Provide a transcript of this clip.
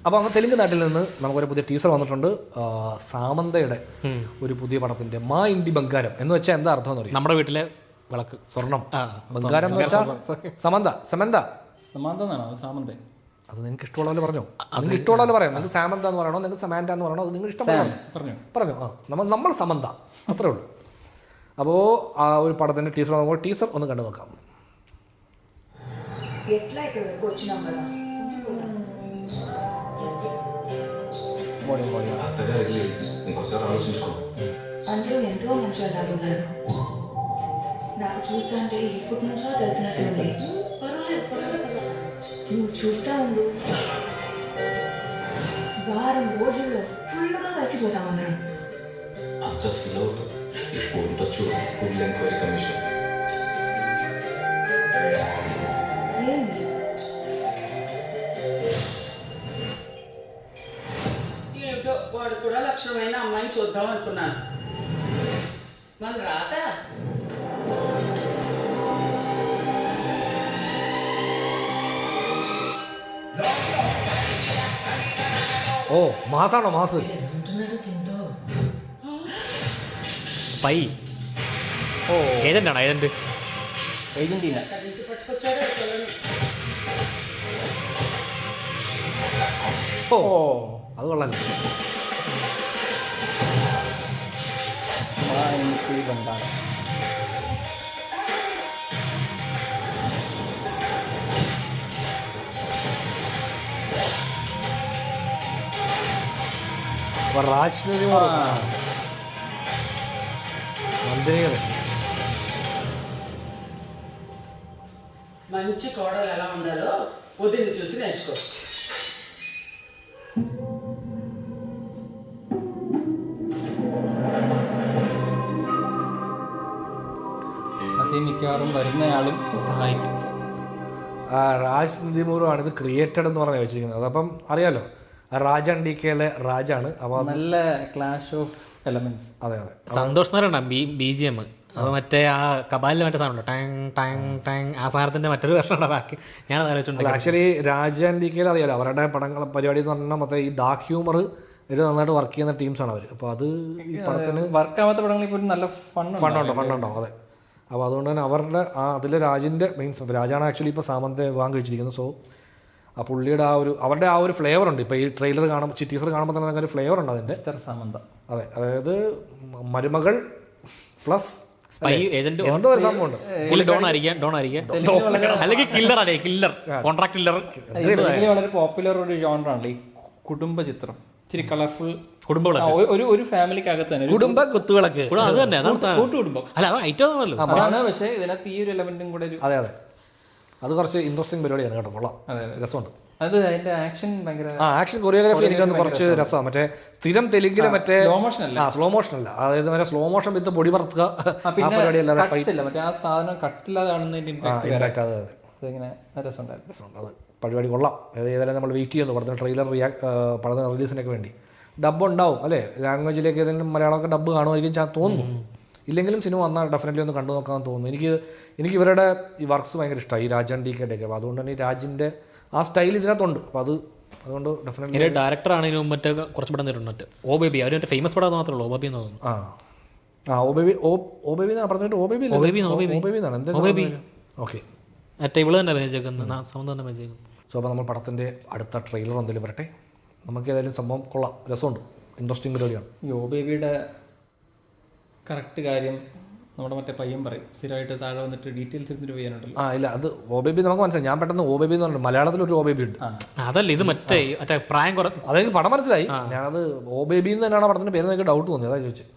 അപ്പോൾ അങ്ങ് തെലുങ്ക് നാട്ടിൽ നിന്ന് നമുക്കൊരു പുതിയ ടീസർ വന്നിട്ടുണ്ട്. സാമന്തയുടെ ഒരു പുതിയ പടത്തിന്റെ മാ ഇന്ത്യ ബംഗാരം എന്ന് വെച്ചാൽ എന്താ അർത്ഥം എന്ന് പറയും? നമ്മുടെ വീട്ടിലെ വിളക്ക് സ്വർണം. ബംഗാരം എന്ന് വെച്ചാൽ സമന്ത സമന്ത സാമന്ത. അത് നിങ്ങൾക്ക് ഇഷ്ടമുള്ള പോലെ പറഞ്ഞോ, നിങ്ങൾക്ക് ഇഷ്ടമുള്ള പോലെ പറയാം. നിങ്ങൾക്ക് സാമന്ത എന്ന് പറയണോ, നിങ്ങൾക്ക് സമാന്ത എന്ന് പറയണോ, അത് നിങ്ങൾ ഇഷ്ടം പറഞ്ഞു. നമ്മൾ സമന്ത, അത്രേ ഉള്ളൂ. അപ്പോൾ ആ ഒരു പടത്തിന്റെ ടീസർ നോക്കുമ്പോൾ ടീസർ ഒന്ന് കണ്ടു നോക്കാം. అందులో ఎంతో మంచి వాళ్ళు ఉన్నారు. నాకు చూస్తుంటే ఇప్పటి నుంచో తెలిసినట్టుంది. నువ్వు చూస్తా ఉండు, వారం రోజుల్లో ఫుల్గా కలిసిపోతామన్నాను. అంత ఫీల్ అవుతుంది. ఇప్పుడు ఉండొచ్చు ఫుల్ ఎంక్వైరీ కమిషన్. ఏంది ఏమిటో వాడు కూడా లక్షణమైన అమ్మాయిని చూద్దాం అనుకున్నాను. మన రాత ഓ മാസാണോ മാസ്? പൈ ഏജന്റ് ആണോ? ഏജന്റ് ഏജന്റീന. ఎక్కడి నుంచి పట్టుకొచ్చాడో పిల్లని. ഓ അത് കൊള്ളാല്ലേ. ബംഗാരം. നന്ദിനികളെ మంచి కోడలు ఎలా ఉండాలో వదిలి చూసి నేర్చుకో. അസീം മിക്കവാറും വരുന്നയാളും സഹായിക്കും. രാജ് നന്ദിമുറുമാണ് ഇത് ക്രിയേറ്റഡ് എന്ന് പറഞ്ഞാൽ വെച്ചിരിക്കുന്നത്. അതപ്പം അറിയാലോ, രാജ ഡി.കെയിലെ രാജാണ്. അപ്പോൾ നല്ല ക്ലാഷ് ഓഫ് എലമെന്റ്സ്. അതെ അതെ. സന്തോഷ് നാരായണ BGM. അത് മറ്റേ ആ കബാലിലെ മറ്റേ സാധനം ടാങ് ടാങ് ടാങ് ആ സാധനത്തിന്റെ മറ്റൊരു വെർഷനാണ് ബാക്കി. ഞാൻ ആലോചിച്ചിട്ടുണ്ട്. ആക്ച്വലി രാജ ഡി.കെയിൽ അറിയാലോ, അവരുടെ പടങ്ങൾ പരിപാടി എന്ന് പറഞ്ഞാൽ മൊത്തം ഈ ഡാർക്ക് ഹ്യൂമർ ഇത് നന്നായിട്ട് വർക്ക് ചെയ്യുന്ന ടീംസാണ് അവർ. അപ്പോൾ അത് ഈ പടത്തിന് വർക്കാവാത്ത പടങ്ങളിൽ പോലും നല്ല ഫണ്ടുണ്ടാവും. അതെ. അപ്പോൾ അതുകൊണ്ട് തന്നെ അവരുടെ അതിൽ രാജിൻ്റെ മെയിൻസ് രാജാണ് ആക്ച്വലി ഇപ്പോൾ സാമന്തെ വിവാഹം കഴിച്ചിരിക്കുന്നത്. സോ ആ പുള്ളിയുടെ അവരുടെ ആ ഒരു ഫ്ലേവർ ഉണ്ട്. ഇപ്പോൾ ഈ ട്രെയിലർ കാണുമ്പോൾ ടീസർ കാണുമ്പോൾ തന്നെ ഒരു ഫ്ലേവർ ഉണ്ട് അതിൻ്റെ. സാമന്ത. അതെ, അതായത് മരുമകൾ പ്ലസ് സ്പൈ ഏജന്റ് എന്തോ ഒരു സംഭവമുണ്ട്. ഡോൺ ആയിരിക്കാം അല്ലെങ്കിൽ കില്ലർ. അതെ, കില്ലർ, കോൺട്രാക്ട് കില്ലർ. വളരെ പോപ്പുലർ ഒരു ജോണറാണ് ഈ കുടുംബ ചിത്രം. ഇച്ചിരി കളർഫുൾ ഒരു ഫാമിലിക്കകത്ത് തന്നെ കുടുംബ കുത്തുകളൊക്കെ. അത് തന്നെ, അതാണ് കൂട്ടുകുടുംബം. അല്ല, അത് ഐറ്റം ആണല്ലോ. അതാണ്. പക്ഷേ ഇതിനകത്ത് ഈ ഒരു എലമെന്റും കൂടെ ഒരു അതെ അത് കുറച്ച് ഇൻട്രസ്റ്റിംഗ് പരിപാടിയാണ് കേട്ടോ. കൊള്ളാം, രസമുണ്ട്. അത് അതിന്റെ ആക്ഷൻ ഭയങ്കര ആക്ഷൻ കൊറിയോഗ്രാഫി എനിക്കൊന്ന് കുറച്ച് രസമാണ്. മറ്റേ സ്ഥിരം തെലുങ്കിലെ മറ്റേ സ്ലോ മോഷൻ അല്ല, അതായത് മറ്റേ സ്ലോ മോഷൻ വിത്ത് പൊടി പറത്തുക പരിപാടി അല്ലാതെ മറ്റേ ആ സാധനം കട്ടില്ലാതെ കാണുന്നതിന്റെ ഇമ്പാക്ട്. അതെ ഇങ്ങനെ രസമുണ്ടായിരുന്നു. അത് പരിപാടി കൊള്ളാം. ഏതായാലും നമ്മൾ വെയിറ്റ് ചെയ്യുന്നു പടത്തിന് ട്രെയിലർ പടത്തിന് റിലീസിനൊക്കെ വേണ്ടി. ഡബ്ബ് ഉണ്ടാവും അല്ലേ, ലാംഗ്വേജിലേക്ക് ഏതെങ്കിലും മലയാളമൊക്കെ ഡബ്ബ് കാണുമായിരിക്കും തോന്നുന്നു. ഇല്ലെങ്കിലും സിനിമ വന്നാൽ ഡെഫിനറ്റ്ലി ഒന്ന് കണ്ടു നോക്കാൻ തോന്നുന്നു. എനിക്ക് ഇവരുടെ ഈ വർക്ക്സ് ഭയങ്കര ഇഷ്ടമായി, ഈ രാജൻ ഡി.കെയുടെ ഒക്കെ. അപ്പോൾ അതുകൊണ്ട് തന്നെ ഈ രാജിൻ്റെ ആ സ്റ്റൈൽ ഇതിനകത്തുണ്ട്. അപ്പോൾ അതുകൊണ്ട് ഡെഫിനറ്റ്ലി ഡയറക്ടർ ആണെങ്കിലും മറ്റേ കുറച്ച് പടം തരുന്നുണ്ട്. ഓ ബേബി അവർ മറ്റേ ഫേമസ് പടം മാത്രമേ ഉള്ളൂ. ഓ ബേബി എന്ന് തോന്നുന്നു. ഓ ബേബി എന്നാണ് പറഞ്ഞിട്ട്. ഓ ബേബി എന്നാണ് എന്താ? ഓക്കെ, മറ്റേ ഇവള് തന്നെ അഭിനയിച്ചേക്കുന്നത്, സൗണ്ട് തന്നെ അഭിനയിച്ചേക്കുന്നത്. സോ അപ്പോൾ നമ്മൾ പടത്തിൻ്റെ അടുത്ത ട്രെയിലർ എന്തെങ്കിലും വരട്ടെ. നമുക്ക് ഏതായാലും സംഭവം കൊള്ളാം, രസമുണ്ട്, ഇൻട്രസ്റ്റിംഗ് പരിപാടിയാണ്. ഈ ഓ ബേബിയുടെ കറക്റ്റ് കാര്യം നമ്മുടെ മറ്റേ പയ്യൻ പറയും. സ്ഥിരമായിട്ട് താഴെ വന്നിട്ട് ഡീറ്റെയിൽസ് എടുത്തിട്ട് ചെയ്യാനുണ്ടല്ലോ. ഇല്ല, അത് ഓ ബേബി നമുക്ക് മനസ്സിലായി. ഞാൻ പെട്ടെന്ന് ഓ ബേബി എന്ന് പറഞ്ഞു, മലയാളത്തിലൊരു ഓ ബേബി ഉണ്ട്. അതല്ല, ഇത് മറ്റേ പ്രായം കുറ അതെനിക്ക് പടം മനസ്സിലായി. ഞാനത് ഓ ബേബി എന്ന് തന്നെയാണ് പടത്തിൻ്റെ പേര്. എനിക്ക് ഡൗട്ട് തോന്നി, അതാ ചോദിച്ചത്.